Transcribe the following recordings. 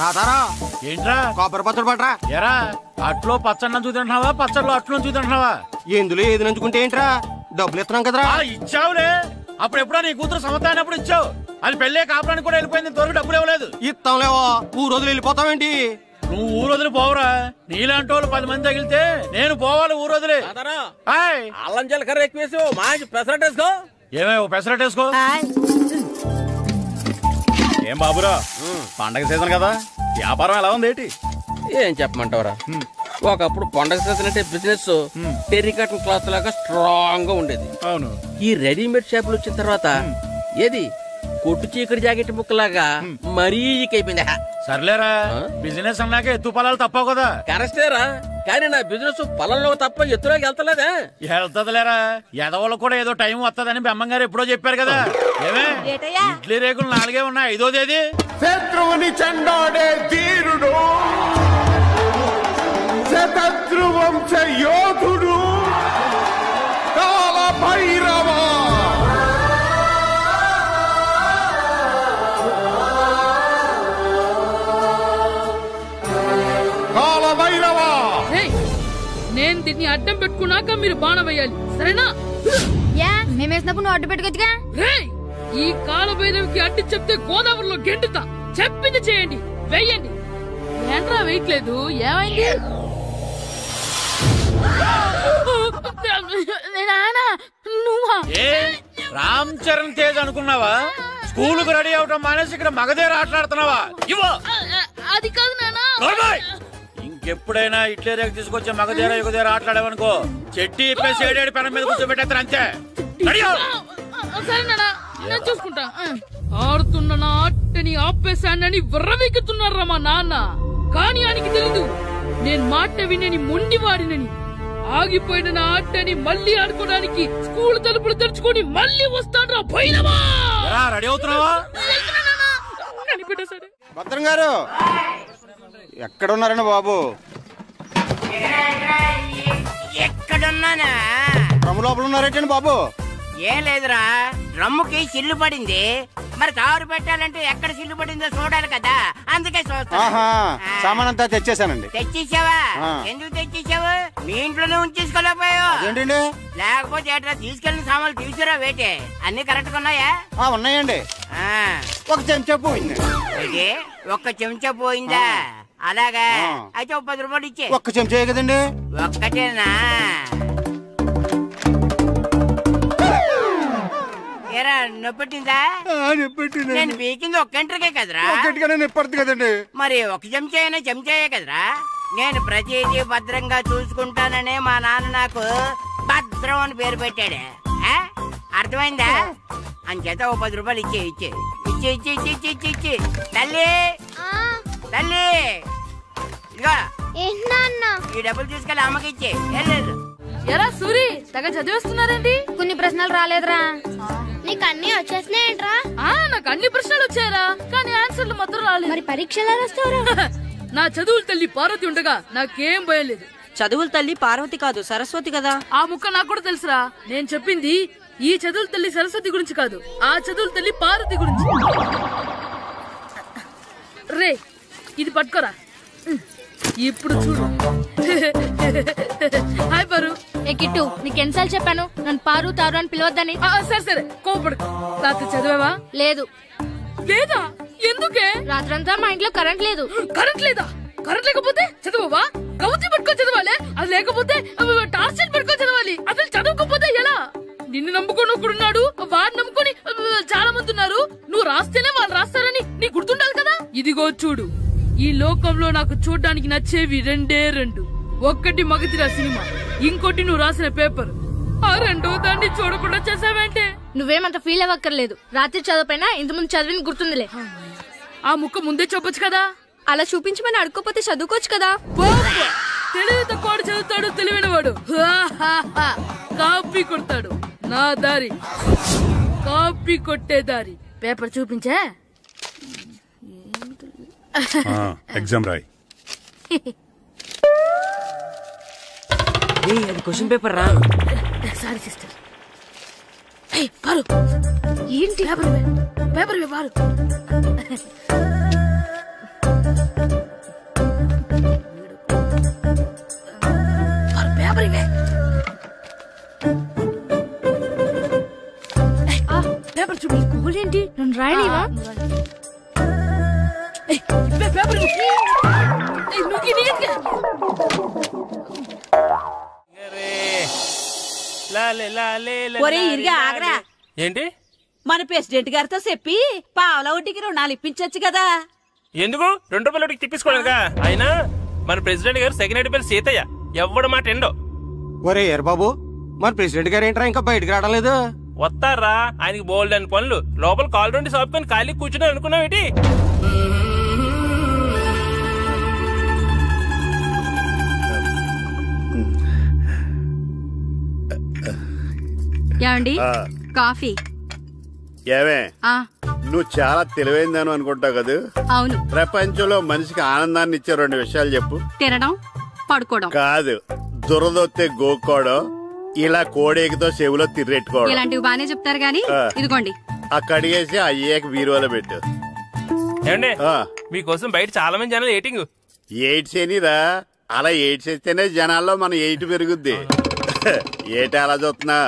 తాతారా ఏంట్రా కొబ్బరి పచ్చడి పట్రా. ఎరా అట్లో పచ్చడి చూద్దంటున్నావా, పచ్చడిలో అట్లు చూద్దంటున్నావా? ఎందులో ఏది నంచుకుంటే ఏంట్రా, డబ్బులు ఇస్తున్నాం కదరా. ఇచ్చావులే, అప్పుడు ఎప్పుడో నీ కూతురు సమతాయినప్పుడు ఇచ్చావు. అది పెళ్ళే కాపురానికి కూడా వెళ్ళిపోయింది, తోరు డబ్బులు ఇవ్వలేదు. ఇస్తాంలేవో, ఊరు వదిలి వెళ్ళిపోతావేంటి? నువ్వు ఊరు వదిలి పోవురా, నీలాంటి వాళ్ళు 10 మంది తగిలితే నేను పోవాలి ఊరు వదిలి. అల్లం జీలకర్ర ఎక్కువ వేసి మంచి పెసరట్ వేసుకో. ఏమే పెసరట్ వేసుకో. ఏం బాబురా, పండగ సీజన్ కదా, వ్యాపారం ఎలా ఉంది ఏంటి? ఏం చెప్పమంటావురా, ఒకప్పుడు పండగ సీజన్ అంటే బిజినెస్ టెర్రికాటన్ క్లాత్ లాగా స్ట్రాంగ్ గా ఉండేది. అవును, ఈ రెడీమేడ్ షాపులు వచ్చిన తర్వాత ఏది కొట్టు చీకటి జాకెట్ ముక్కలాగా మరీ అయిపోయింది. సర్లేరా, బిజినెస్ అన్నాక ఎత్తు పొలాలు తప్పవు కదా. కరెక్టేరా, కానీ నా బిజినెస్ పొలంలో తప్ప ఎత్తులోకి వెళ్తలేదా? వెళ్తదిలేరా, ఎదవలకు కూడా ఏదో టైం వస్తుందని బెమ్మంగారు ఎప్పుడో చెప్పారు కదా. ఏమే ఇడ్లీ రేకులు 4 ఉన్నాయి, 5వ తేదీ. శత్రువుని చెండాడే ధీరుడు, శతద్రు వంశ యోధుడు కాల భైరవ. నేను దీన్ని అడ్డం పెట్టుకున్నాక మీరు బాణం వేయాలి, సరేనా? మేమేసినప్పుడు నువ్వు అడ్డు పెట్టుకోవచ్చుగా. ఈ కాలభైరవికి అడ్డు చెప్తే గోదావరిలో గెంటుతా. చెప్పింది చేయండి, వెయ్యండి. ఏంట్రా వేయట్లేదు, ఏమైంది? నువ్వా? రామ్ చరణ్ తేజ్ అనుకున్నావా? స్కూలుకు రెడీ అవటం మానేసి ఇక్కడ మగధేర ఆటలాడుతున్నావా? అది కాదు నానా. ఇంకెప్పుడైనా ఇట్లే రేపు తీసుకొచ్చే మగధేర యుగధేర ఆటలాడేవనుకో, చెట్టి ఇప్పేసి 7 పెనం మీద కూర్చోబెట్టేస్తారు అంతే. సరే నానా, నేను చూసుకుంటా. ఆడుతున్న నా ఆటని ఆపేశానని విర్రవీగుతున్నారా మా నాన్న. కానీ ఆయనకి తెలీదు నేను మాట వినని మొండివాడినని. ఆగిపోయిన నా ఆటని మళ్ళీ ఆడుకోవడానికి స్కూల్ తలుపులు తెరుచుకొని మళ్ళీ వస్తాను రా పోయినవా. రెడీ అవుతున్నావా? భద్రం గారు ఎక్కడున్నారండి బాబు? ఎక్కడున్నానా? డ్రమ్ము లోపల ఉన్నారేటండి బాబు? ఏం లేదురా, డ్రమ్ముకి సిల్లు పడింది. మరి కారు పెట్టాలంటే ఎక్కడ సిల్లు పడిందో చూడాలి కదా, అందుకే చూస్తా. సామాన్ అంతా తెచ్చేసానండి. తెచ్చేసావా? ఎందుకు తెచ్చేసావు? మీ ఇంట్లోనే ఉంచేసుకోలేకపోయావు ఏంటండి? లేకపోతే ఎట్లా తీసుకెళ్లిన సామాన్లు తీసుకురా వేటే. అన్ని కరెక్ట్ గా ఉన్నాయా? ఉన్నాయండి. ఒక చెంచా పోయింది. ఒక్క చెంచా పోయిందా? అలాగా, అయితే 10 రూపాయలు ఇచ్చే. ఒక్క చెంచా కదండి? ఒక్కటేనా? ఏరా నొప్పెట్టిందా? నేను పీకింది ఒక్క గంటకే కదరా. నొప్పడుతుంది కదండి. మరి ఒక చెంచా అయినా చెంచాయే కదరా. నేను ప్రతిదీ భద్రంగా చూసుకుంటాననే మా నాన్న నాకు భద్రం అని పేరు పెట్టాడు. అర్థమైందా? అంచేత 10 రూపాయలు ఇచ్చే ఇచ్చే ఇచ్చే ఇచ్చే ఇచ్చే ఇచ్చే ఇచ్చే. తల్లి తల్లి, ఇదిగో ఈ డబ్బులు తీసుకెళ్ళి అమ్మకి ఇచ్చే. ఎరా సూరి, తెగ చదివేస్తున్నారండి. కొన్ని ప్రశ్నలు రాలేదురా. నీకు అన్ని వచ్చేసినాయంట్రా? నాకు అన్ని ప్రశ్నలు వచ్చాయరా, కానీ ఆన్సర్లు మాత్రం రాలేదు. మరి పరీక్షలు రాస్తావురా? నా చదువుల తల్లి పార్వతి ఉండగా నాకేం భయం లేదు. చదువుల తల్లి పార్వతి కాదు, సరస్వతి కదా. ఆ ముక్క నాకు కూడా తెలుసురా. నేను చెప్పింది ఈ చదువుల తల్లి సరస్వతి గురించి కాదు, ఆ చదువుల తల్లి పార్వతి గురించి. రే, ఇది పట్టుకోరా. ఇప్పుడు చూడు. హాయ్ పారు. ఏ కిట్టు, నీకు ఎన్నిసార్లు చెప్పాను నన్ను పారు తారు అని పిలవద్దని? సరే సరే, కోపడుకో. రాత్రి చదివావా? లేదు. లేదా? ఎందుకే? రాత్రంతా మా ఇంట్లో కరెంట్ లేదు. కరెంట్ లేదా? కరెంట్ లేకపోతే చదవవా? కవతి పట్టుకొని చదవాలి. అది లేకపోతే టార్చ్ లైట్ పట్టుకొని చదవాలి. అసలు చదవకపోతే ఎలా? నిన్ను నమ్ముకొని ఒకడున్నాడు, వాడిని నమ్ముకొని చాలా మంది ఉన్నారు. నువ్వు రాస్తేనే వాళ్ళు రాస్తారని నీ గుర్తుండాలి కదా. ఇదిగో చూడు, ఈ లోకంలో నాకు చూడ్డానికి నచ్చేవి 2. ఒక్కటి మగధిర సినిమా, ఇంకోటి నువ్వు రాసిన పేపర్. ఆ 2వ దాన్ని చూడకుండా చేసావేంటే? నువ్వేమంత ఫీల్ అవ్వక్కర్లేదు. రాత్రి చదవపోయినా ఇంతకుముందు చదివిన గుర్తుందిలే. ఆ ముక్క ముందే చెప్పొచ్చు కదా. అలా చూపించమని అడుక్కోపోతే చదువుకోవచ్చు కదా. తెలివి తక్కువ చదువుతాడు, తెలివైనవాడు కాపీ కొడతాడు. నా దారి కాపీ కొట్టే దారి. పేపర్ చూపించే. ఎగ్జామ్ రాయి. అది క్వశ్చన్ పేపర్ రా. Sorry sister. పారు, ఏంటి పేపర్? పేపర్ పారు. పేపర్ ఇవే. పేపర్ చూడు. స్కూల్ ఏంటి నన్ను రాయనివా? పేపర్ ఆగరా. ఏంటి? మన ప్రెసిడెంట్ గారితో చెప్పి పావల వడ్డీకి రుణాలు ఇప్పించొచ్చు కదా. ఎందుకు 2 రూపాయల వడ్డీకి తిప్పించుకోలేదుగా. అయినా మన ప్రెసిడెంట్ గారు సెకండ్ పేరు సీతయ్య ఎవడు మాట ఎండో. ఒరే ఎర్ బాబు, మరి ప్రెసిడెంట్ గారు ఏంట్రా ఇంకా బయటకు రావడం లేదు? వస్తారా, ఆయనకి బోల్డ్ అని పనులు. లోపల కాలు రెండు సాపుకొని ఖాళీ కూర్చుని అనుకున్నావు ఏంటి? ఏమండి కాఫీ? ఏమే నువ్వు చాలా తెలివైందని అనుకుంటావు కదా. అవును. ప్రపంచంలో మనిషికి ఆనందాన్ని ఇచ్చే 2 విషయాలు చెప్పు. తినడం, పడుకోవడం. కాదు, దురదొత్తే గోక్కోవడం, ఇలా కోడేకితో చెవులో తిర్రెట్టుకోవడం. ఇలాంటివి బానే చెప్తారు గానీ ఇదిగోండి. కడిగేసి అయ్యాక బీరువాలో పెట్టు. ఏమండి, మీకోసం బయట చాలా మంది జనాలు ఎయిటింగ్. ఎయిడ్స్ ఏనిరా, అలా ఎయిడ్స్ వేస్తేనే జనాల్లో మన ఎయిట్ పెరుగుద్ది. ఏటి అలా చూస్తున్నా?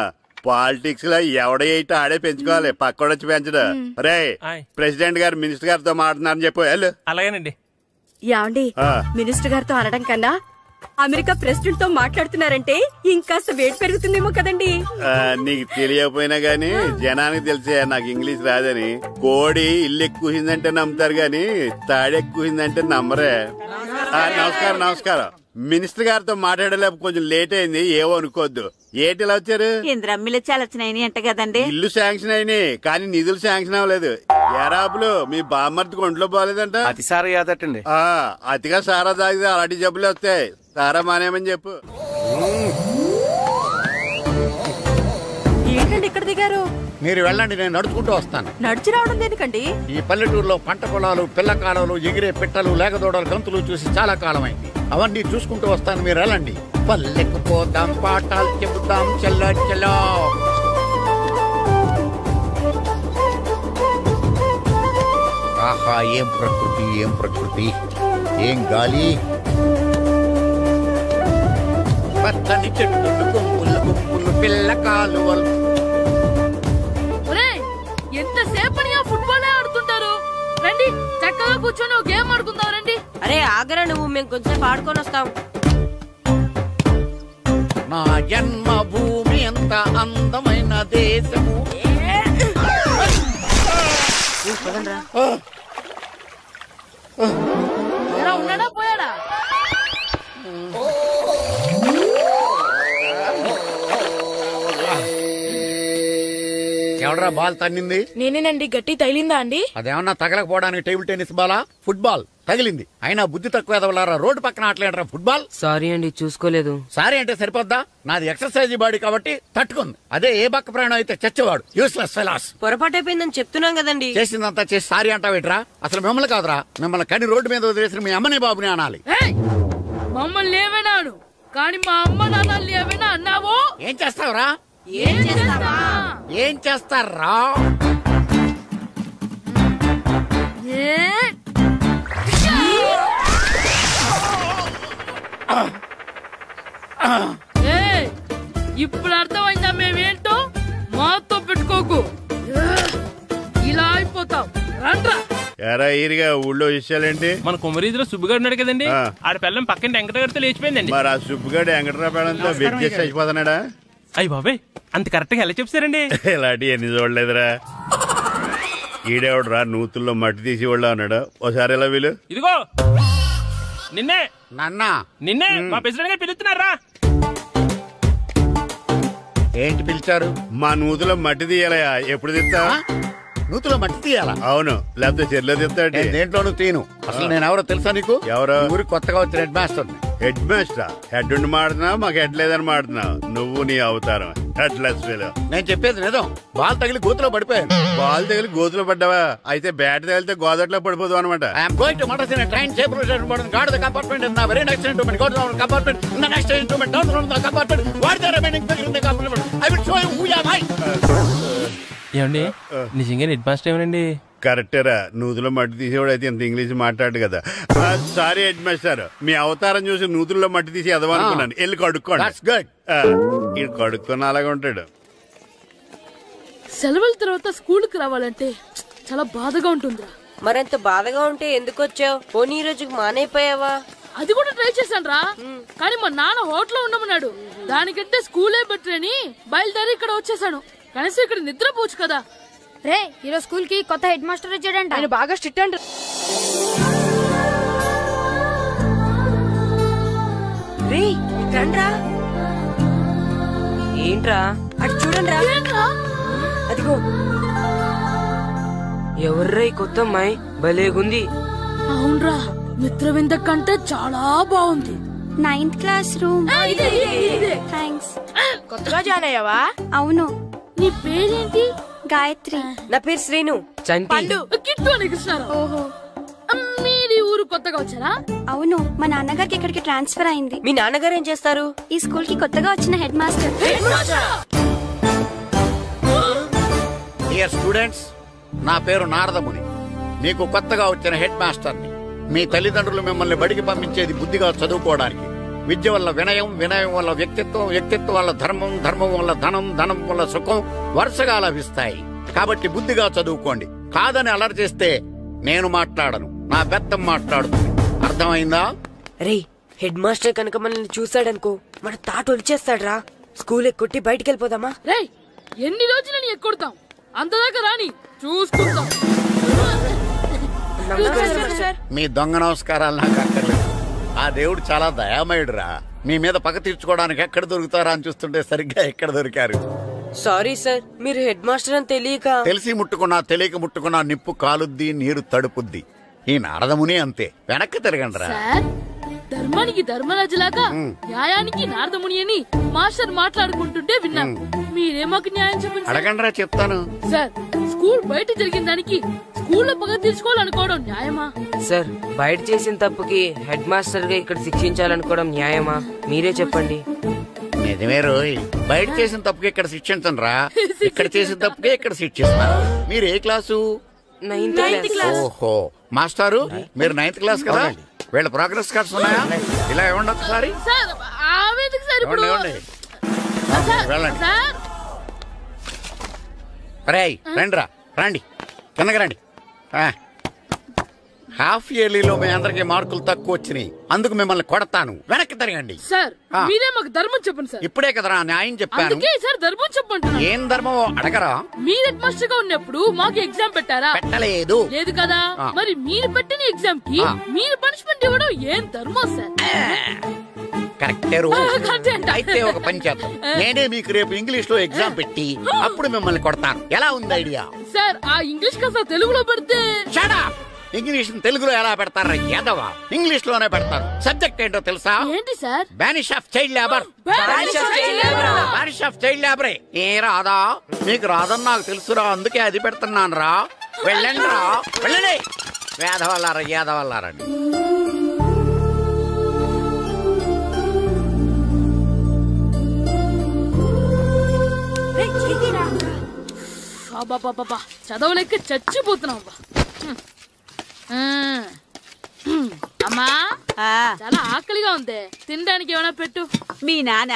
పాలిటిక్స్ లో ఎవడ ఎయిట్ ఆడే పెంచుకోవాలి, పక్కడొచ్చి పెంచడం. రే ప్రెసిడెంట్ గారు మినిస్టర్ గారితో మాట్లాడుతున్నారని చెప్పు. వెళ్ళు. అలాగేనండి. యాండి మినిస్టర్ గారితో అనడం కన్నా అమెరికా ప్రెసిడెంట్ తో మాట్లాడుతున్నారంటే ఇంకాస్త వేడి పెరుగుతుందేమో కదండి. నీకు తెలియకపోయినా గానీ జనానికి తెలిసే నాకు ఇంగ్లీష్ రాదని. కోడి ఇల్లు ఎక్కువసిందంటే నమ్ముతారు గాని తాడెక్కువసిందంటే నమ్మరే. నమస్కారం నమస్కారం. మినిస్టర్ గారితో మాట్లాడలేక కొంచెం లేట్ అయింది, ఏవో అనుకోవద్దు. ఏటి ఇలా వచ్చారు? ఇంద్రమ్మిలు చాలచ్చినాయి అంట కదండి. ఇల్లు శాంక్షన్ అయినాయి కానీ నిధులు శాంక్షన్ అవ్వలేదు. ఎరాపులు మీ బామ్మర్తికి ఒంట్లో పోలేదంట. అతిసారా యాదటండి. అతిగా సారా తాగితే అలాంటి జబ్బులు వస్తాయి. సారా మానేమని చెప్పు. ఏంటండి ఇక్కడ దిగారు? మీరు వెళ్ళండి, నేను నడుచుకుంటూ వస్తాను. నడిచి రావడం దేనికండి? ఈ పల్లెటూరులో పంట పొలాలు, పిల్ల కాలాలు, ఎగిరే పిట్టలు, లేకదోడలు, గంతులు చూసి చాలా కాలం అయింది. అవన్నీ చూసుకుంటూ వస్తాను, మీరు వెళ్ళండి. పల్లెకు పోదాం, పాఠాలు చెబుతాం, చల్లో చల్లో. ఆహా, ఏం ప్రకృతి, ఏం ప్రకృతి, ఏం గాలి. పచ్చని చెట్లు, గుంపులు గుంపులు, పిల్ల కాలువలు. ఎంతసేపు ఫుట్బాల్ ఆడుతుంటారు? రండి చక్కగా కూర్చొని ఒక గేమ్ ఆడుకుందాం రండి. అరే ఆగరా నువ్వు, మేము కొంచెం ఆడుకొని వస్తాం. నా జన్మభూమి ఎంత అందమైన దేశము. ఉన్నాడా పోయాడా? ఎవడరా బాల్ తన్నింది? నేనేనండి. గట్టి తగిలిందా అండి? అదేమన్నా తగలకపోవడానికి టేబుల్ టెన్నిస్ బాలా, ఫుట్బాల్ తగిలింది. అయినా బుద్ధి తక్కువ ఎదవలారా, రోడ్డు పక్కన ఆటలేడరా ఫుట్బాల్. సారీ అండి, చూసుకోలేదు. సారీ అంటే సరిపోద్దా? నాది ఎక్సర్సైజ్ బాడీ కాబట్టి తట్టుకుంది. అదే ఏ బక్క ప్రాణం అయితే చచ్చేవాడు. Useless fellas. పొరపాటు అయిపోయిందని చెప్తున్నాం కదండి. చేసిందంతా చేసి సారీ అంటావేట్రా? అసలు మిమ్మల్ని కాదురా, మిమ్మల్ని కని రోడ్డు మీద వదిలేసిన మీ అమ్మని బాబుని అనాలి. మమ్మల్ని ఏమైనాను కానీ మా అమ్మ నాన్నల్ని ఏమైనా అన్నావో ఏం చేస్తావురా? ఏం చేస్తారా? ఇప్పుడు అర్థమైందా మేమేంటో? మాతో పెట్టుకోకు, ఇలా అయిపోతాం. రండ్రా. ఎరా ఈరిగా ఊళ్ళో విషయాలేంటి? మన కుమరీదిలో సుబ్బుగాడు ఉన్నాడు కదండి, ఆడ పిల్లం పక్కన వెంకటగారితో లేచిపోయిందండి. మరి ఆ సుబ్బుగాడు వెంకటరాపేడంతో వెయిట్ చేసి చచ్చిపోతున్నాడా? అయ్యి బాబాయ్, అంత కరెక్ట్ గా ఎలా చెప్తారండి? ఇలాంటి ఎన్ని చూడలేదురా. ఈడేవడరా నూతుల్లో మట్టి తీసి వాళ్ళు అన్నాడు. ఓసారి ఎలా వీలు? ఇదిగో నిన్నే నాన్న, నిన్నే మా ప్రెసిడెంట్ గారు పిలుస్తున్నారా? ఏంటి పిలిచారు? మా నూతులో మట్టి తీయాలయా. ఎప్పుడు తీస్తా? నూతులో మట్టి తీయాలా? అవును, లేకపోతే చెర్లో తీస్తాడు. దేంట్లోనూ తీను. అసలు నేను ఎవరో తెలుసా నీకు? ఎవరో? ఊరికి కొత్తగా వచ్చిన head master. Head master? Head ఉండి మాడుతున్నావు, మాకు హెడ్ లేదని మాడుతున్నావు. నువ్వు నీ అవతారం హెడ్లెస్ ఫెలో. నేను చెప్పేది నిజం. బాల్ తగిలి గోతులో పడిపోయాను. బాల్ తగిలి గోతులో పడ్డావా? అయితే బ్యాట్ తగిలితే గోదట్లో పడిపోదు అనమాట. I'm going to motor in train safe guard the compartment in the very next instrument. Go to the compartment in the next instrument. Down from the compartment. What the remaining figure in the compartment. I will show you who am I. ఏమండి నిజంగా head master ఏమనండి? కరెక్టేరా, నూతులో మట్టి తీసేవాడు అయితే ఇంత English మాట్లాడు కదా. Sorry head master, మీ అవతారం చూసి నూతుల్లో మట్టి తీసి ఎదవనుకున్నాను. వెళ్ళి కడుక్కోండి. ఈడు కడుక్కొని అలాగే ఉంటాడు. సెలవుల తర్వాత స్కూల్కి రావాలంటే చాలా బాధగా ఉంటుందిరా. మరంత బాధగా ఉంటే ఎందుకు వచ్చావు? పోనీ ఈ రోజుకి మానైపోయావా? అది కూడా ట్రై చేశాను రా, కానీ మా నాన్న హోటల్లో ఉండమన్నాడు. దానికంటే స్కూలే బెటర్ అని బయలుదేరి ఇక్కడ వచ్చేసాను. కనీసం ఇక్కడ నిద్రపోవచ్చు కదా. రే, ఈరోజు స్కూల్ కి కొత్త హెడ్ మాస్టర్ వచ్చాడంట. ఆయన బాగా స్ట్రిక్ట్ అంట. రే రండ్రా. ఏంట్రా అటు చూడండి రా. అదిగో ఎవర్రా ఈ కొత్త అమ్మాయి? భలేగుంది. అవునరా, మిత్రవింద కంటే చాలా బాగుంది. 9th class room. థ్యాంక్స్. కొత్తగా జాయిన్ అయ్యావా? అవును. నీ పేరేంటి? గాయత్రి. నా పేరు శ్రీను. పండు. కిట్టు అని కృష్ణారావు. ఓహో, మీరు ఊరు కొత్తగా వచ్చారా? అవును, మా నాన్నగారికి ఇక్కడికి ట్రాన్స్ఫర్ అయింది. మీ నాన్నగారు ఏం చేస్తారు? ఈ స్కూల్ కి కొత్తగా వచ్చిన హెడ్ మాస్టర్. డియర్ స్టూడెంట్స్, నా పేరు నారదముని. మీకు కొత్తగా వచ్చిన హెడ్ మాస్టర్ని. మీ తల్లిదండ్రులు మిమ్మల్ని బడికి పంపించేది బుద్ధిగా చదువుకోవడానికి. విద్య వల్ల వినయం, వినయం వల్ల వ్యక్తిత్వం, వ్యక్తిత్వం వల్ల ధర్మం, ధర్మం వల్ల ధనం, ధనం వల్ల సుఖం వరుసగా లభిస్తాయి. కాబట్టి బుద్ధిగా చదువుకోండి. కాదని అలర్ చేస్తే నేను మాట్లాడను, నా బెత్తం మాట్లాడుతుంది. అర్థమైందా? రే, హెడ్ మాస్టర్ కనుక మనల్ని చూసాడనుకో మన తాట వచ్చేస్తాడ్రా. స్కూల్ ఎక్కొట్టి బయటికి వెళ్ళిపోదామా? రే, ఎన్ని రోజులని ఎక్కొడతాం? అంతదాకా రాని చూసుకుంటాం. మీ దొంగ నమస్కారాలు నాకు అక్కర్లేదు. ఆ దేవుడు చాలా దయామయుడురా. మీ మీద పగ తీర్చుకోవడానికి ఎక్కడ దొరుకుతారా అని చూస్తుంటే సరిగ్గా ఎక్కడ దొరికారు. సారీ సార్, మీరు హెడ్ మాస్టర్ అని తెలియక. తెలిసి ముట్టుకున్నా తెలియక ముట్టుకున్నా నిప్పు కాలుద్ది, నీరు తడుపుద్ది. ఈ నారదముని అంతే. వెనక్కి తిరగండిరా. ధర్మానికి ధర్మరాజులాగా న్యాయానికి నారదముని అని మాస్టర్ మాట్లాడుకుంటుంటే విన్నాను. మీరే మాకు న్యాయం చెప్పండి. అడగండిరా, చెప్తాను. సార్, స్కూల్ బయట జరిగిన దానికి స్కూల్లో పగ తీర్చుకోవాలనుకోవడం న్యాయమా? సార్, బయట చేసిన తప్పుకి హెడ్ మాస్టర్ గా ఇక్కడ శిక్షించాలనుకోవడం న్యాయమా? మీరే చెప్పండి. నిజమే రోయ్, బయట చేసిన తప్పుకి ఇక్కడ శిక్షించండి రా. ఇక్కడ చేసిన తప్పుకే ఇక్కడ శిక్షిస్తున్నారు. మీరు ఏ క్లాసు? 9th class. ఓహో, మాస్టారు మీరు 9th క్లాస్ కదా? వీళ్ళ ప్రోగ్రెస్ కార్డ్స్ ఉన్నాయా? ఇలా ఇవ్వండి ఒకసారి. వెళ్ళండి. రేయ్ రండిరా, రండి కిందకి రండి. హాఫ్ ఇయర్లీలో మీ అందరికి మార్కులు తక్కువ వచ్చినాయి, అందుకు మిమ్మల్ని కొడతాను. వెనక్కి తిరగండి. సార్, మీరే మాకు ధర్మం చెప్పండి సార్. ఇప్పుడే కదరా న్యాయం చెప్పాను. సార్, ధర్మం చెప్పండి. ఏం ధర్మమో అడగరా? మీరు హెడ్ మాస్టర్ గా ఉన్నప్పుడు మాకు ఎగ్జామ్ పెట్టారా? పెట్టలేదు. లేదు కదా? మరి మీరు పెట్టిన ఎగ్జామ్ కి మీరు పనిష్మెంట్ ఇవ్వడం ఏం ధర్మం సార్? కరెక్టే. అయితే ఒక పని చేద్దాం, నేనే మీకు రేపు ఇంగ్లీష్ లో ఎగ్జామ్ పెట్టి అప్పుడు మిమ్మల్ని కొడతాను. ఎలా ఉంది ఐడియా? సార్, ఆ ఇంగ్లీష్ కాస్త తెలుగులో పెడితే. ఇంగ్లీష్ తెలుగులో ఎలా పెడతారా యాదవా? ఇంగ్లీష్ లోనే పెడతారు. సబ్జెక్ట్ ఏంటో తెలుసా? ఏంటి sir? Banish of child labour. Banish of child లేబరే. ఏ రాదా? మీకు రాదని నాకు తెలుసురా, అందుకే అది పెడుతున్నాను రా. వెళ్ళండి రా, వెళ్ళండి. వేదవల్లారా, యాదవల్లారండి. చదవలేక చచ్చిపోతున్నావు. అమ్మా, చాలా ఆకలిగా ఉంది, తినడానికి ఏమైనా పెట్టు. మీ నాన్న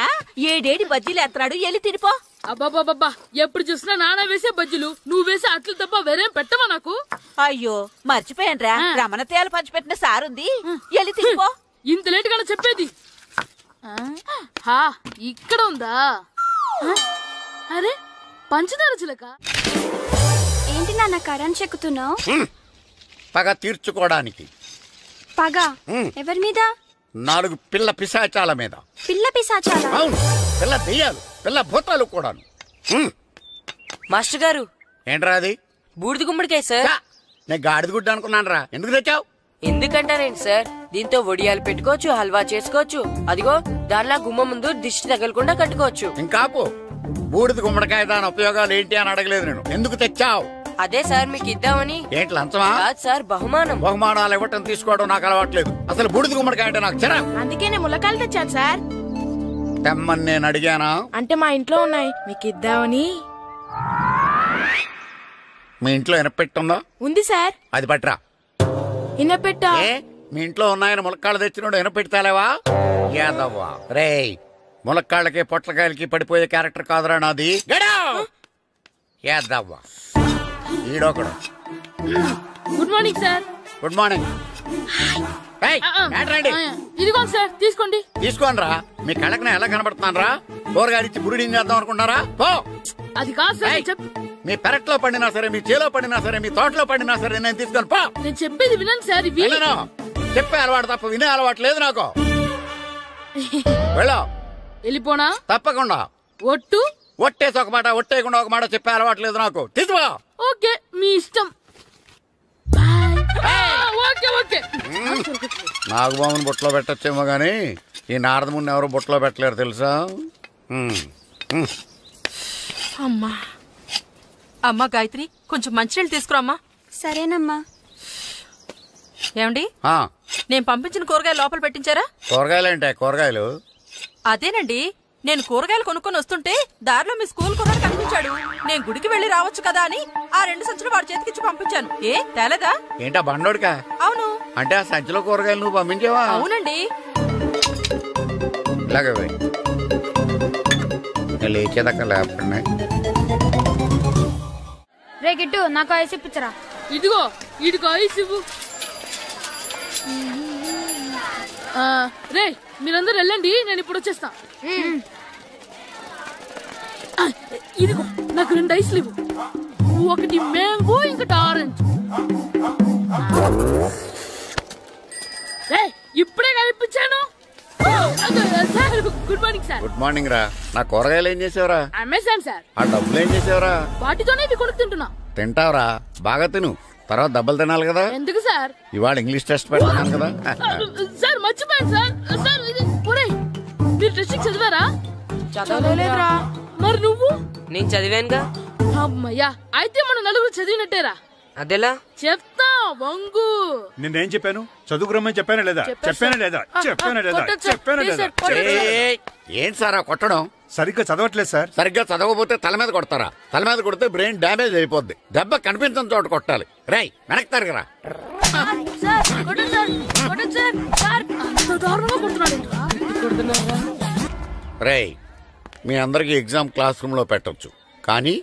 7 బజ్జీలు ఎత్తాడు, వెళ్ళి తినిపో. అబ్బాబాబా, ఎప్పుడు చూసినా నాన్న వేసే బజ్జీలు, నువ్వు వేసే అట్లు తప్ప వేరేం పెట్టవా నాకు? అయ్యో మర్చిపోయానురా, రమణ తేలు పంచిపెట్టిన సారుంది, వెళ్ళి తినిపో. ఇంత లేట్ గా చెప్పేది. ఇక్కడ ఉందా? అరే, పంచదార చిలక. ఏంటి నాన్న కరెంట్ చెక్కుతున్నావు? పగ తీర్చుకోవడానికి. పగ ఎవరి మీద? 4 పిల్ల పిశాచాల మీద. పిల్ల పిశాచాల? అవును, పిల్ల దెయ్యాలు, పిల్ల భూతాలు కూడా. మాస్టర్ గారు, ఏంట్రా అది? బూడిద గుమ్మడికాయ సార్. నేను గాడిద గుడ్డ అనుకున్నాను రా. ఎందుకు తెచ్చావు? ఎందుకంటారేంటి సార్, దీంతో వడియాలు పెట్టుకోవచ్చు, హల్వా చేసుకోవచ్చు. అదిగో దానిలా గుమ్మ ముందు దిష్టి తగలకుండా కట్టుకోవచ్చు. ఇంకాపు, బూడిద గుమ్మడికాయ దాని ఉపయోగాలు ఏంటి అని అడగలేదు నేను. ఎందుకు తెచ్చావు? అదే సార్ మీకు ఇద్దామని. ఏంటి లంచమా? కాదు సార్, బహుమానం. బహుమానాలు ఇవ్వటం తీసుకోవడం నాకు అలవాట్లేదు. అసలు బూడిద గుమ్మడికాయ అంటే నాకు చిరా. అందుకే నేను ములకాయలు తెచ్చాను సార్. తెమ్మని నేను అడిగానా? అంటే మా ఇంట్లో ఉన్నాయి, మీకు ఇద్దామని. మీ ఇంట్లో ఎనపెట్టుందా? ఉంది సార్. అది పట్రా. ఇనపెట్టా? మీ ఇంట్లో ఉన్నాయని ములక్కాళ్ళు తెచ్చినోడు ఎనపెడతాలేవా? యాదవ్వా రేయ్, ములక్కాళ్ళకి పొట్లకాయలకి పడిపోయే క్యారెక్టర్ కాదురా నాది. యాదవ్వా ఈడొకడు. Good morning sir. Good morning. ఇదిగోండి సార్, తీసుకోండి. తీసుకోనరా, మీ కళ్ళకి ఎలా కనబడుతున్నాను రా? కూరగాయలిచ్చి బురిడి చేద్దాం అనుకుంటారా? పో. అది కాదు సార్. మీ పెరట్లో పండినా సరే, మీ చేలో పండినా సరే, మీ తోటలో పండినా సరే నేను తీసుకొని పో. నేను చెప్పేది వినండి సార్. చెప్పే అలవాటు తప్ప వినే అలవాటు లేదు నాకు. వెళ్ళా. వెళ్ళిపోనా? తప్పకుండా. ఒట్టు? ఒట్టేసి ఒక మాట, ఒట్టేయకుండా ఒక మాట చెప్పే అలవాటు లేదు నాకు. తీసుకో. ఓకే, మీ ఇష్టం. నాగబాబుని బుట్టలో పెట్టచ్చేమో గాని ఈ నారదముని ఎవరు బుట్టలో పెట్టలేరు తెలుసా? అమ్మా అమ్మా గాయత్రి, కొంచెం మంచినీళ్ళు తీసుకురామ్మా. సరేనమ్మా. ఏమండి, నేను పంపించిన కూరగాయలు లోపల పెట్టించారా? కూరగాయలేంటే? కూరగాయలు అదేనండి, నేను కూరగాయలు కొనుక్కొని వస్తుంటే దారిలో మీ స్కూల్ కుర్రాడు కనిపించాడు. నేను గుడికి వెళ్లి రావచ్చు కదా అని ఆ 2 సంచులు వాడి చేతికిచ్చి పంపించాను. ఏ తేలేదా? ఏంటా బండోడికా? అవును. అంటే ఆ సంచిలో కూరగాయలు నువ్వు పంపించావా? అవునండి. ఇలాగే లేచేదాకా లేపండి. రే గిట్టు, నాకు ఐస్ ఇప్పించరా. ఇదిగో ఇదిగో ఐస్ ఇవ్వు. రే మీరందరూ వెళ్ళండి, నేను ఇప్పుడు వచ్చేస్తా. ఇదిగో నాకు 2 ఐస్లు ఇవ్వు. ఒకటి మ్యాంగో, ఇంకటి ఆరెంజ్. ఇప్పుడే కనిపించాను. Good morning sir. Good morning రా. నా కూరగాయలు ఏం చేసావురా? Amazon sir. ఆ డబ్బులు ఏం చేసావురా? వాటితోనే ఇవి కొనుక్కు తింటున్నా. తింటావురా, బాగా తిను. తర్వాత డబ్బులు తినాలి కదా. ఎందుకు సార్? ఇవాళ ఇంగ్లీష్ టెస్ట్ పెడతాను కదా. సార్ మర్చిపోయాను సార్. సార్ మీరు టెస్టింగ్ చదివారా? చదవలేదురా. మరి నువ్వు? నేను చదివానుగా. అమ్మయ్యా, అయితే మన నలుగురు చదివినట్టేరా. అదెలా? చెప్తా వంగు. నేనేం చెప్పాను? చదువుకురమ్మని చెప్పానా లేదా? చెప్పానా లేదా? చెప్పానా లేదా? చెప్పానా లేదా? ఏంటి సార్ కొట్టడం? సరిగ్గా చదవట్లేదు సార్. సరిగ్గా చదవకపోతే తల మీద కొడతారా? తల మీద కొడితే బ్రెయిన్ డ్యామేజ్ అయిపోద్ది. దెబ్బ కనిపించిన చోట కొట్టాలి. రేయ్ వెనక్కి తరగరా. రేయ్, మీ అందరికి ఎగ్జామ్ క్లాస్ రూమ్ లో పెట్టొచ్చు, కానీ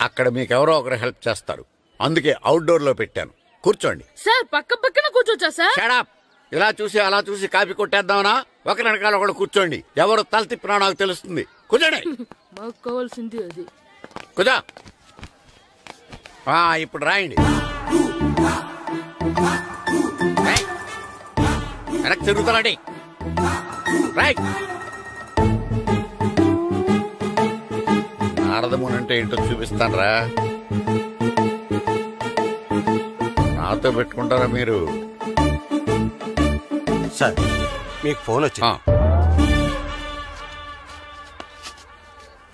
అక్కడ మీకెవరో ఒకరు హెల్ప్ చేస్తారు. అందుకే అవుట్డోర్ లో పెట్టాను. కూర్చోండి. సార్ పక్క పక్కన కూర్చోచ్చా సార్? Shut up. ఇలా చూసి అలా చూసి కాపీ కొట్టేద్దామనా? ఒకరి వెనకాల ఒకడు కూర్చోండి. ఎవరు తల తిప్పినా నాకు తెలుస్తుంది. కూర్చోండి. మాకు కావాల్సింది అది. కూర్చో. ఇప్పుడు రాయండి. వెనక్కి తిరుగుతారండి. రైట్. నారదముని అంటే ఏంటో చూపిస్తానరా. నాతో పెట్టుకుంటారా మీరు? సార్ మీకు ఫోన్ వచ్చింది.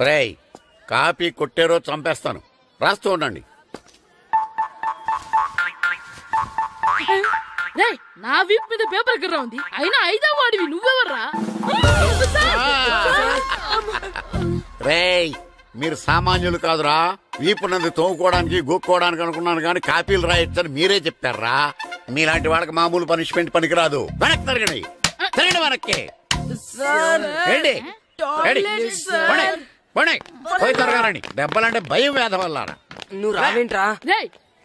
రేయ్, కాపీ కొట్టారో చంపేస్తాను. రాస్తూ ఉండండి. నా వీప్ మీద పేపర్ ఎక్కడ ఉంది? అయినా 5వ వాడివి నువ్వెవర్రా? రేయ్, మీరు సామాన్యులు కాదురా. వీపున్నది తోముకోవడానికి గోక్కోవడానికి అనుకున్నాను కానీ కాపీలు రాయొచ్చని మీరే చెప్పారా. మీలాంటి వాళ్ళకి మామూలు పనిష్మెంట్ పనికిరాదు. వెనక్కి తిరగండి. తిరగండి వెనక్కి. పోయి తిరగారండి. దెబ్బలంటే భయం వేద వల్ల. నువ్వు రావేంట్రా?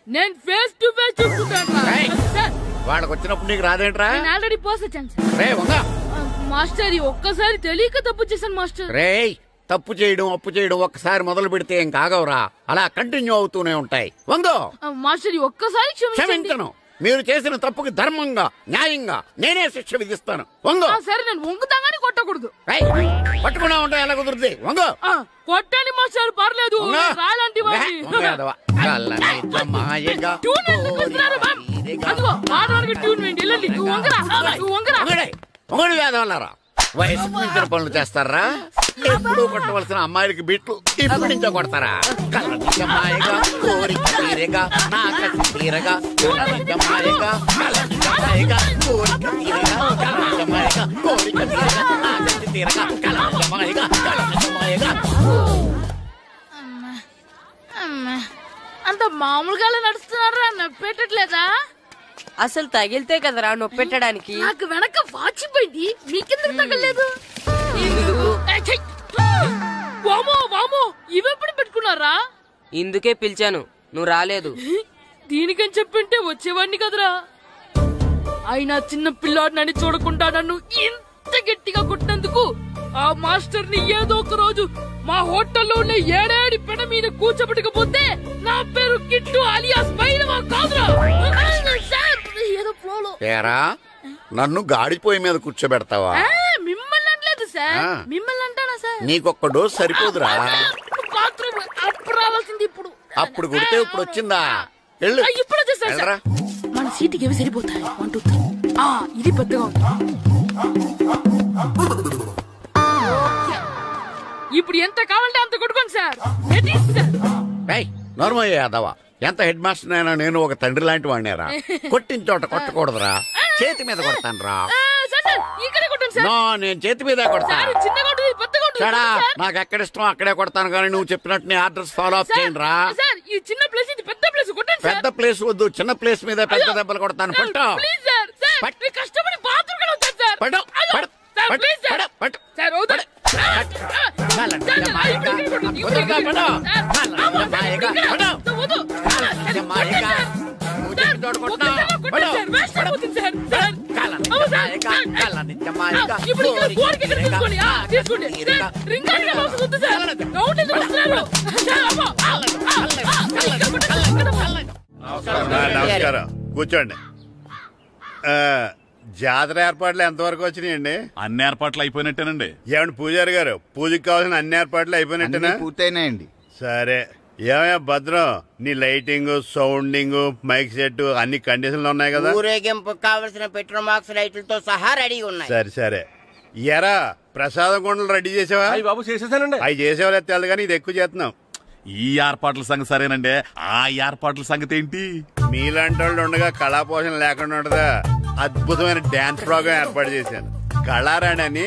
నేను ఫేస్ టు ఫేస్ చూసుకుంటాను. వాళ్ళకి వచ్చినప్పుడు నీకు రాదేంట్రా? Already పోసొచ్చాను master. ఒక్కసారి తెలియక తప్పు చేశాను మాస్టర్. రేయ్, తప్పు చేయడం అప్పు చేయడం ఒక్కసారి మొదలు పెడితే ఏం కాగవరా. అలా కంటిన్యూ అవుతూనే ఉంటాయి. వందో మాస్టర్, ఒక్కసారి క్షమించను. మీరు చేసిన తప్పుకి ధర్మంగా న్యాయంగా నేనే శిక్ష విధిస్తాను. వంగో. సరే, నేను వంగుతాగానే కొట్టకూడదు. పట్టుకున్నా ఉంటా ఎలా కుదురుతుంది? వంగో. కొట్టండి మాస్టర్, పర్లేదు. రాలాంటి ఒకటి వేదవల్లారా. వయసుకు మించిన పనులు చేస్తారా? ఎప్పుడు కొట్టవలసిన అమ్మాయిలకి బిట్లు ఇప్పుడు నుంచో కొడతారా? కలనిజమాయగా కోరిక తీరగా నా కసి తీరగా కలనిజమాయగా కలనిజమాయగా కోరిక తీరగా కలనిజమాయగా కోరిక తీరగా నా కసి తీరగా కలనిజమాయగా కలనిజమాయగా. అంత మామూలుగా చేస్తున్నారా? నాకు పెట్టట్లేదా? అసలు తగిలితే కదరా నొప్పి పెట్టడానికి. నాకు వెనక వాచిపోయింది, మీకెందుకు తగలేదు? వామో వామో, ఇవెప్పుడు పెట్టుకున్నారా? ఇందుకే పిలిచాను, నువ్వు రాలేదు. దీనికని చెప్పింటే వచ్చేవాడిని కదరా. అయినా చిన్న పిల్లాడినని చూడకుండా నన్ను ఇంత గట్టిగా కొట్టినందుకు ఆ మాస్టర్ ని ఏదో ఒక రోజు మా హోటల్లో ఉన్న 7 పెడ మీద కూర్చోబెట్టకపోతే నా పేరు కిట్టు అలియాస్ బైరవా కాదురా. ఏదో ఫ్లోలో నన్ను గాడిపోయి మీద కూర్చోబెడతావా? మిమ్మల్ని అనలేదు సార్, మిమ్మల్ని అంటానా సార్? నీకొక్క డోస్ సరిపోదురా? బాత్రూమ్ అప్పుడు రావాల్సింది ఇప్పుడు. అప్పుడు కొడితే ఇప్పుడు వచ్చిందా? ఇప్పుడు వచ్చేసా సార్. మన సీటుకి ఏవి సరిపోతాయి? 1 2 3. ఇది పెద్దగా ఉంది. ఇప్పుడు ఎంత కావాలంటే అంత కొట్టుకోండి సార్. నోర్మయ్య యాదవా, ఎంత హెడ్ మాస్టర్ అయినా నేను ఒక తండ్రి లాంటి వాడినేరా. కొట్టిన చోట కొట్టకూడదురా, చేతి మీద కొడతాను రా. నేను చేతి మీద కొడతాను. నాకు ఎక్కడ ఇష్టం అక్కడే కొడతాను, కానీ నువ్వు చెప్పినట్టు నీ ఆర్డర్స్ ఫాలో అప్ చేయండి రా. పెద్ద ప్లేస్ వద్దు, చిన్న ప్లేస్ మీద పెద్ద దెబ్బలు కొడతాను. పట్టు నమస్కారం, కూర్చోండి. జాతర ఏర్పాట్లు ఎంతవరకు వచ్చినాయండి? అన్ని ఏర్పాట్లు అయిపోయినట్టేనండి. ఏమండి పూజారి గారు, పూజకి కావాల్సిన అన్ని ఏర్పాట్లు అయిపోయినట్టేనా? పూర్తయినాయండి. సరే, ఏమయ్యా భద్రం, నీ లైటింగ్, సౌండింగ్, మైక్ సెట్ అన్ని కండిషన్లు ఉన్నాయి కదా? ఊరేగింపు కావలసిన పెట్రోల్ మార్క్స్ లైట్లతో సహా రెడీ ఉన్నాయి. సరే సరే. ఎరా ప్రసాదం కొండలు రెడీ చేసావా? బాబు చేసేసానండి. అవి చేసేవాళ్ళు తెలదు కానీ ఇది ఎక్కువ చేస్తున్నాం. ఈ ఏర్పాట్ల సంగతి సరేనండి, ఆ ఏర్పాట్ల సంగతి ఏంటి? మీలాంటి వాళ్ళు ఉండగా కళాపోషణ లేకుండా ఉండదా? అద్భుతమైన డాన్స్ ప్రోగ్రాం ఏర్పాటు చేశాను. కళారాణి అని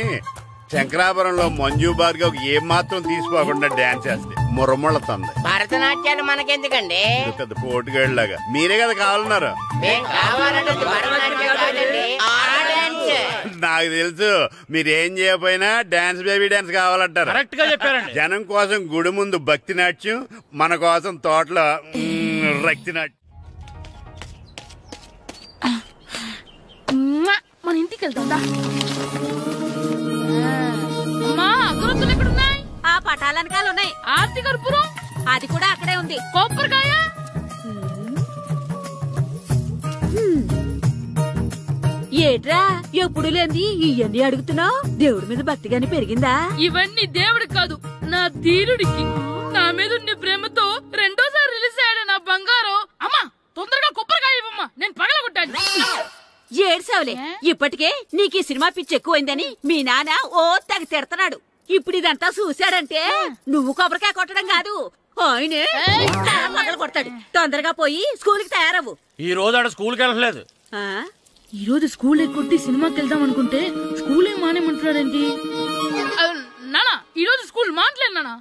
శంకరాపురంలో మంజు భార్గవ్ ఏం మాత్రం తీసుకోకుండా డాన్స్ చేస్తే మురముళ్ళతుంది. భరతనాట్యాలు మనకెందుకండి? పెద్ద పోటుగాళ్ళలాగా మీరే కదా కావాలన్నారు. నాకు తెలుసు, మీరేం చేయకపోయినా డాన్స్ బేబీ డాన్స్ కావాలంటారు. కరెక్ట్ గా చెప్పారండి. జనం కోసం గుడి ముందు భక్తి నాట్యం, మన కోసం తోటలో రక్తి నాట్యం. మన ఇంటికి వెళ్తుందా? అమ్మా, అగరొత్తులు ఎక్కడున్నాయి? ఆ పటాలనకాలు ఉన్నాయి. ఆర్తి కర్పూరం అది కూడా అక్కడే ఉంది. కొబ్బరికాయ ఏట్రా ఎప్పుడు లేని ఇవన్నీ అడుగుతున్నావు? దేవుడి మీద భక్తిగాని పెరిగిందా? ఇవన్నీ దేవుడికి కాదు, నా ధీరుడికి. నా మీద ఉండే ప్రేమతో రెండోసారి రిలీజ్ అయ్యాడు నా బంగారం. అమ్మా, తొందరగా కొబ్బరికాయ ఇవ్వమ్మా, నేను పగలగొట్టాను. ఏడ్సావులే, ఇప్పటికే నీకు ఈ సినిమా పిచ్చి ఎక్కువైందని మీ నాన్న ఓ తెగ తిడతాడు. ఇప్పుడు ఇదంతా చూశాడంటే నువ్వు కొబ్బరికాయ కొట్టడం కాదు, ఆయనే పగల కొడతాడు. తొందరగా పోయి స్కూల్ కి తయారవు. ఈ రోజు ఆడ స్కూల్కి వెళ్ళలేదు. ఈ రోజు స్కూల్ ఎక్కొట్టి సినిమాకి వెళ్దాం అనుకుంటే స్కూల్ ఏం మానేమంటున్నాడేంటి? నానా, ఈ రోజు స్కూల్ మానట్లేదు నానా.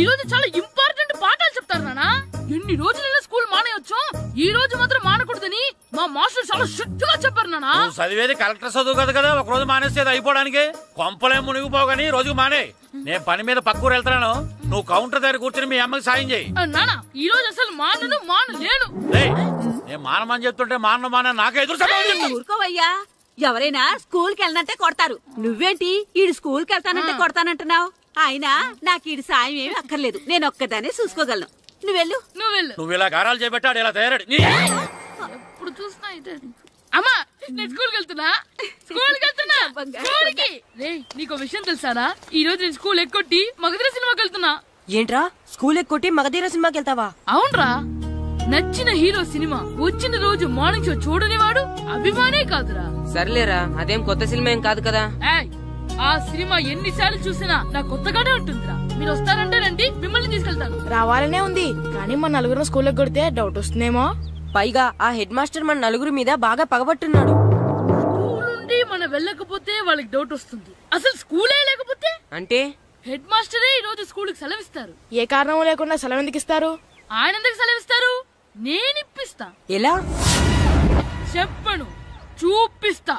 ఈ రోజు చాలా ఇంపార్టెంట్ పాఠాలు చెప్తారు నానా. ఎన్ని రోజులైనా స్కూల్ మానేయొచ్చు, ఈ రోజు మాత్రం మానకూడదని మా మాస్టర్ చాలా స్ట్రిక్ట్ గా చెప్పారు నానా. చదివేది కలెక్టర్ చదువు కదా కదా, ఒక రోజు మానేసేది అయిపోవడానికి. కొంపలే మునిగిపోగాని రోజుకు మానే. నేను పని మీద పక్కూరు వెళ్తున్నాను, నువ్వు కౌంటర్ దగ్గర కూర్చొని మీ అమ్మకి సాయం చేయి. నానా, ఈ రోజు అసలు మానలేను. నేను మానమని చెప్తుంటే మాన నాకే ఎదురు. ఊరుకోవయ్యా, ఎవరైనా స్కూల్ కి వెళ్ళనంటే కొడతారు. నువ్వేంటి ఈడు స్కూల్ కి వెళ్తానంటే కొడతానంటున్నావు? అయినా నాకు ఈడు సాయం ఏమి అక్కర్లేదు, నేను ఒక్కదానే చూసుకోగలను. నువ్వెళ్ళు. నువ్వు ఇలా గారాలు చేపెట్టాడు ఇలా తయారాడు. ఇప్పుడు చూస్తున్నా అమ్మా, నేను స్కూల్కి వెళ్తున్నా. స్కూల్కి నీకు విషయం తెలుసారా? ఈ రోజు నేను స్కూల్ ఎక్కొట్టి మగధీర సినిమాకి వెళ్తున్నా. ఏంట్రా, స్కూల్ ఎక్కొట్టి మగధీర సినిమాకి వెళ్తావా? అవునరా, నచ్చిన హీరో సినిమా వచ్చిన రోజు మార్నింగ్ షో చూడనివాడు అభిమానే కాదురా. సర్లేరా, అదేం కొత్త సినిమా ఏం కాదు కదా. ఆ సినిమా ఎన్నిసార్లు చూసినా నాకు కొత్తగానే ఉంటుందిరా. మీరు వస్తారంటే రండి, మిమ్మల్ని తీసుకెళ్తాను. రావాలనే ఉంది, కానీ మన నలుగురు స్కూల్కి కొడితే డౌట్ వస్తుందేమో. పైగా ఆ హెడ్ మాస్టర్ మన నలుగురి మీద బాగా పగబట్టున్నాడు. స్కూల్ నుండి మనం వెళ్ళకపోతే వాళ్ళకి డౌట్ వస్తుంది. అసలు స్కూలే లేకపోతే అంటే హెడ్ మాస్టరే ఈ రోజు స్కూల్ కి సెలవిస్తారు. ఏ కారణం లేకుండా సెలవు ఎందుకు ఇస్తారు? ఆయన ఎందుకు సెలవిస్తారు? నేనిప్పిస్తా. ఎలా? చెప్పను, చూపిస్తా.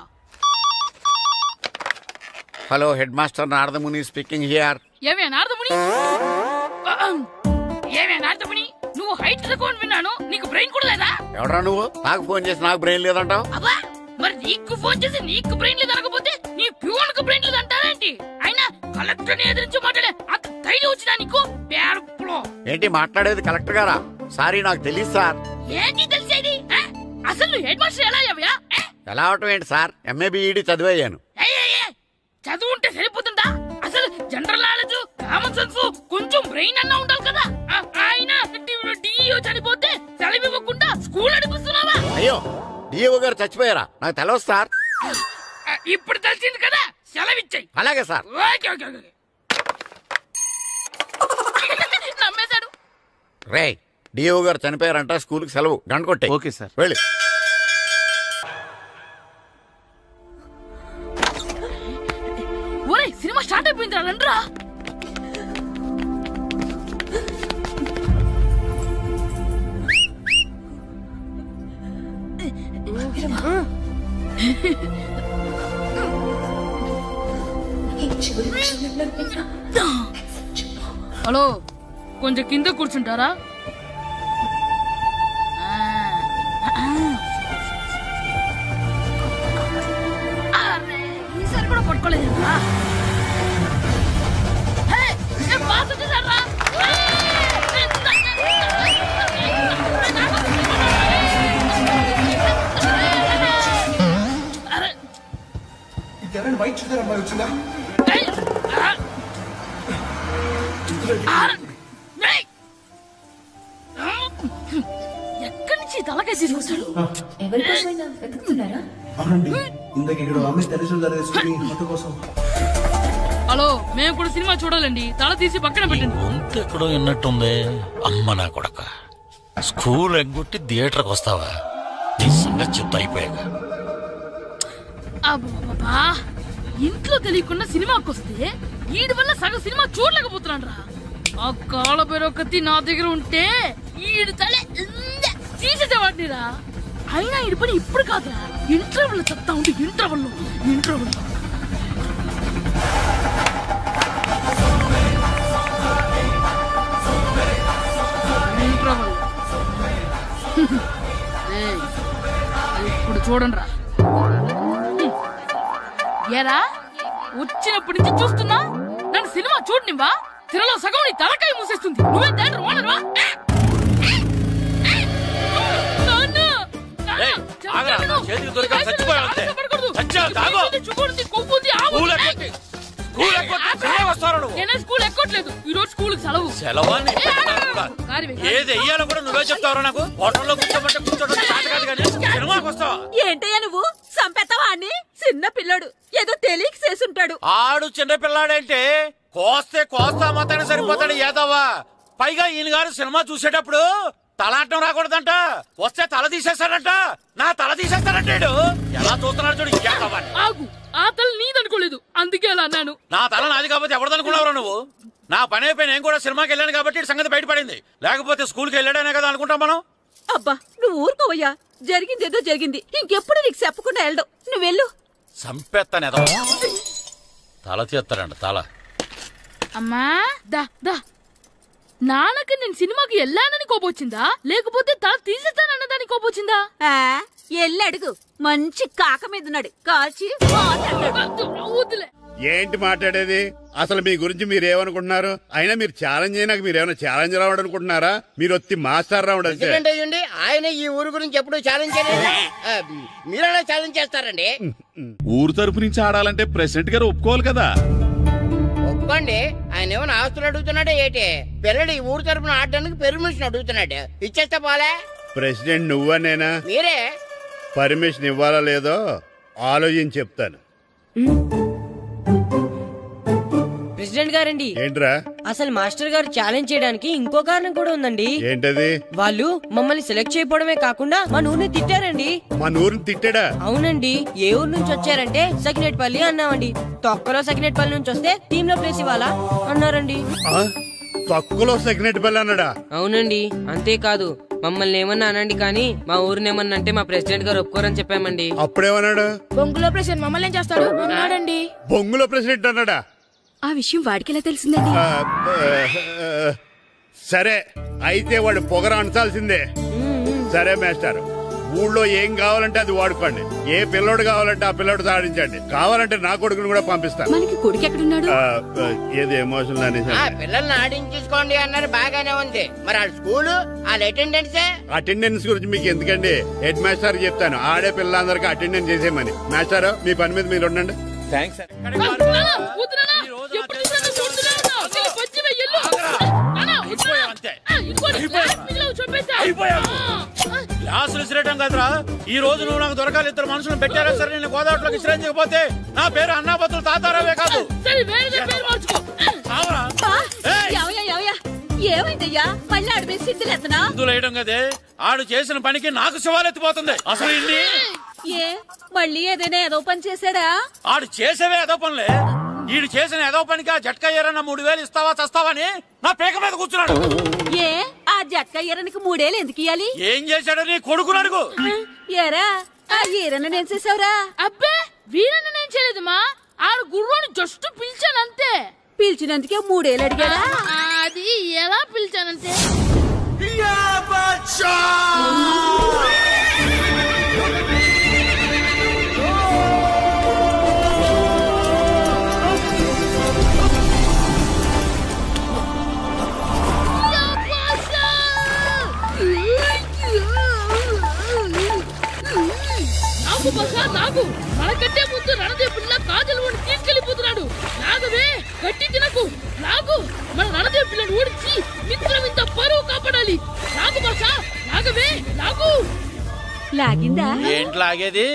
Hello, head master Naradamuni speaking here. ఏమే నారదముని, ఏమే నారదముని, నువ్వు హైట్ తక్కువ విన్నాను, నీకు బ్రెయిన్ కూడా లేదా? ఎవరా నువ్వు? నాకు ఫోన్ చేసి నాకు బ్రెయిన్ లేదంటావు? అబ్బా, మరి నీకు ఫోన్ చేసి నీకు బ్రెయిన్ లేదనకపోతే నీ ప్యూన్ కు బ్రెయిన్ లేదంటారేంటి? అయినా కలెక్టర్ ని ఎదిరించి మాట్లాడే అంత ధైర్యం వచ్చినా నీకు? ఏంటి మాట్లాడేది కలెక్టర్ గారా? సారీ, నాకు తెలియదు సార్. ఏంటి తెలిసేది? అసలు నువ్వు హెడ్ మాస్టర్ ఎలా అయ్యావా? ఎలా అవటం ఏంటి సార్? MA B Ed చదివయ్యాను. చదువు ఉంటే సరిపోతుందా? అసలు జనరల్ నాలెడ్జ్, కామన్ సెన్స్, కొంచెం బ్రెయిన్ అన్నా ఉండాలి కదా. ఆయన డిఇఓ చనిపోతే సెలవు ఇవ్వకుండా స్కూల్ నడిపిస్తున్నావా? అయ్యో, డిఇఓ గారు చచ్చిపోయారా? నాకు తెలియదు సార్. ఇప్పుడు తెలిసింది కదా, సెలవిచ్చాయి. అలాగే సార్. నమ్మేశాడు. రే, డిఇఓ గారు చనిపోయారంట, స్కూల్ కి సెలవు, గంట కొట్టే. Okay sir. వెళ్ళి. ఒరే, సినిమా స్టార్ట్ అయిపోయింది, రండ్రా. హలో, కొంచెం కింద కూర్చుంటారా? ఈసారి కూడా పట్టుకోలేదు. వైట్ షుగర్ అమ్మాయి వచ్చిందా? ఎక్కడి నుంచి తలకాయ తీసుకొచ్చాడు? అవునండి, ఇందాక ఇక్కడ అమ్మాయి తెరచులు కోసం. హలో, మేము కూడా సినిమా చూడాలండి, తల తీసి పక్కన పెట్టండి. గొంతు ఎక్కడో విన్నట్టుంది. అమ్మ నా కొడక, స్కూల్ ఎగ్గొట్టి థియేటర్కి వస్తావా? నీ సంగతి చెప్తా అయిపోయాక. అబ్బా, ఇంట్లో తెలియకుండా సినిమాకి వస్తే వీడి వల్ల సగం సినిమా చూడలేకపోతున్నాడు రా. ఆ కాళ్ళ బెరొకతి నా దగ్గర ఉంటే ఈడు తలే తీసేసేవాడిని రా. అయినా ఈడి పని ఇప్పుడు కాదురా, ఇంటర్వెల్ చెప్తా ఉంటే ఇంటర్వెల్ ఇప్పుడు చూడండి రా. ఏరా, వచ్చినప్పటి నుంచి చూస్తున్నా, నన్ను సినిమా చూడనివ్వా? తిరలో సగం నీ తలకాయ మూసేస్తుంది. నువ్వే దాని ఓనర్వా? నేనే స్కూల్ ఎక్కట్లేదు, ఈ రోజు స్కూల్ సెలవు. ఏది వెయ్యాలో కూడా నువ్వే చెప్తావు నాకు. హోటల్లో కూర్చోబట్టే కూర్చోడం కాదు కానీ సినిమాకి వస్తావా? ఏంటయ్యా నువ్వు? సంపెత్తవా అని? చిన్న పిల్లడు, ఏదో తెలియక చేసుంటాడు. ఆడు చిన్న పిల్లాడంటే కోస్తే కోస్తా మాత్రమే సరిపోతాడు ఏదవ్వా. పైగా ఈయన గారు సినిమా చూసేటప్పుడు తలాటం రాకూడదంట, వస్తే తల తీసేస్తాడంట. నా తల తీసేస్తాడంటాడు. ఎలా చూస్తున్నాడు చూడు. ఆగు, ఆ తల నీదనుకోలేదు, అందుకే అలా అన్నాను. నా తల నాది కాబట్టి ఎవరిదనుకున్నావురా నువ్వు? నా పని అయిపోయి నేను కూడా సినిమాకి వెళ్ళాను కాబట్టి సంగతి బయటపడింది. లేకపోతే స్కూల్కి వెళ్ళాడనే కదా అనుకుంటాం మనం. అబ్బా, నువ్వు ఊరుకోవయ్యా. జరిగిందేదో జరిగింది, ఇంకెప్పుడు నీకు చెప్పకుండా వెళ్ళడం. నువ్వు వెళ్ళు. సంపెత్తనే తల తీస్తాడంట తల. అమ్మా దా దా, నాన్నకి నేను సినిమాకి వెళ్ళానని కోపొచ్చిందా, లేకపోతే తల తీసేస్తానన్నదాని కోపొచ్చిందా? ఎల్లి అడుగు, మంచి కాక మీద ఉన్నాడు, కాల్చి ఏంటి మాట్లాడేది? అసలు మీ గురించి మీరేమనుకుంటున్నారు? అయినా మీరు ఛాలెంజ్ అయినాక మీరేమైనా ఛాలెంజ్ రావడం అనుకుంటున్నారా? మీరు వచ్చి మాస్టర్ రావడం. ఆయన ఈ ఊరు గురించి ఎప్పుడు ఛాలెంజ్ చేయలేదు. మీరైనా ఛాలెంజ్ చేస్తారండి? ఊరు తరపు నుంచి ఆడాలంటే ప్రెసిడెంట్ గారు ఒప్పుకోవాలి కదా. ఒప్పుకోండి. ఆయన ఏమైనా ఆస్తులు అడుగుతున్నాడే ఏంటి? పిల్లడు ఈ ఊరు తరపున ఆడడానికి పెర్మిషన్ అడుగుతున్నాడు, ఇచ్చేస్తే పోలే. ప్రెసిడెంట్ నువ్వా నేనా? మీరే. పర్మిషన్ ఇవ్వాలా లేదో ఆలోచించి చెప్తాను. ప్రెసిడెంట్ గారండి. ఏంట్రా? అసలు మాస్టర్ గారు ఛాలెంజ్ చేయడానికి ఇంకో కారణం కూడా ఉందండి. ఏంటది? వాళ్ళు మమ్మల్ని సెలెక్ట్ చేయకపోవడమే కాకుండా మా ఊరిని తిట్టారండి. మా ఊరిని తిట్టాడా? అవునండి. ఏ ఊరు నుంచి వచ్చారంటే సకినేట్పల్లి అన్నామండి. తొక్కలో సకినేట్పల్లి నుంచి వస్తే టీమ్ లో ప్లేస్ ఇవ్వాలా అన్నారండి. తొక్కలో సకినేట్పల్లి అన్నాడా? అవునండి. అంతేకాదు మమ్మల్ని ఏమన్నా అనండి కానీ మా ఊరిని ఏమన్నా అంటే మా ప్రెసిడెంట్ గారు ఒప్పుకోరని చెప్పామండి. అప్పుడేమన్నాడు? బొంగులో ప్రెసిడెంట్ మమ్మల్ని ఏం చేస్తాడు అన్నాడండి. బొంగులో ప్రెసిడెంట్ అన్నాడా? ఆ విషయం వాడికి ఎలా తెలిసిందండి? సరే అయితే వాడు పొగర అంచాల్సిందే. సరే మాస్టర్, ఊళ్ళో ఏం కావాలంటే అది వాడుకోండి. ఏ పిల్లోడు కావాలంటే ఆ పిల్లోడు సాధించండి. కావాలంటే నా కొడుకుని కూడా పంపిస్తాను. మనకి కొడుకు ఎక్కడున్నాడు? ఏది ఎమోషనల్ అనేసి పిల్లల్ని ఆడించేసుకోండి అన్నారు, బాగానే ఉంది. మరి ఆ స్కూలు వాళ్ళ అటెండెన్స్ గురించి మీకు ఎందుకండి, హెడ్ మాస్టర్ చెప్తాను. ఆడే పిల్లలందరికీ అటెండెన్స్ చేసేయమని. మాస్టర్ మీ పని మీద మీరు ఉండండి. థ్యాంక్స్. క్లాసులు విసిరేయటం కదరా, ఈ రోజు నువ్వు నాకు దొరకాలి. ఇద్దరు మనుషులు పెట్టారా సరే, నేను గోదావరిలోకి విసిరించకపోతే నా పేరు అన్నాపత్రులు తాతారావే కాదు. ఏమైందయ్యా? మళ్ళీ ఆడిపోయి సిద్ధులేతనా? సిద్ధులేయడం కదే, ఆడు చేసిన పనికి నాకు శివాలెత్తిపోతుంది. అసలు ఇన్ని ఏ మళ్ళీ ఏదైనా ఏదో పని చేశాడా? ఆడు చేసేవే ఏదో పనులే. ఈడు చేసిన ఏదో పనికి ఆ జట్కా ఏరన్న 3000 ఇస్తావా చస్తావని నా పేక మీద కూర్చున్నాడు. ఏ ఆ జట్కా ఈరనికి 3 ఏళ్ళు ఎందుకు ఇయ్యాలి? ఏం చేశాడో నీ కొడుకుని అడుగు. ఏరా ఆ ఈరన్న నేను చేసావురా? అబ్బే వీరన్న నేను చేయలేదు మా, ఆడు గుర్రోని జస్ట్ పిలిచానంతే. పిలిచినందుకే 3 ఏళ్ళు అడిగాడా? అది ఎలా పిలిచానంతే. నాగు మనకంటే ముందు రణదేవుడిలా కాజలవాడిని తీసుకెళ్లిపోతున్నాడు. నాగవే గట్టి తినకు. నాగు మన రణదేవుడిని ఓడించి మిత్రమింత పరువు కాపాడాలి. నాగు భాష నాగవే నాగు. లాగిందా? ఏంటి లాగేది?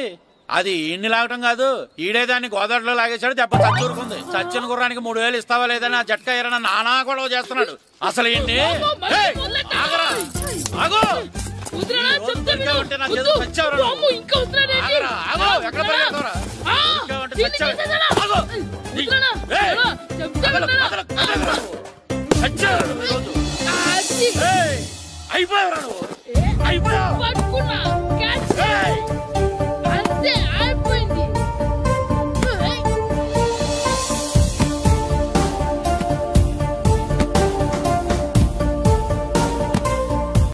అది ఈయన్ని లాగటం కాదు, ఈడేదాన్ని గోదావరిలో లాగేశాడు. దెబ్బ చచ్చూరుకుంది. చచ్చిన గుర్రానికి 3000 ఇస్తావా లేదని ఆ జట్కా ఏరన్నా నానా గొడవ చేస్తున్నాడు. అసలు ఈయన్ని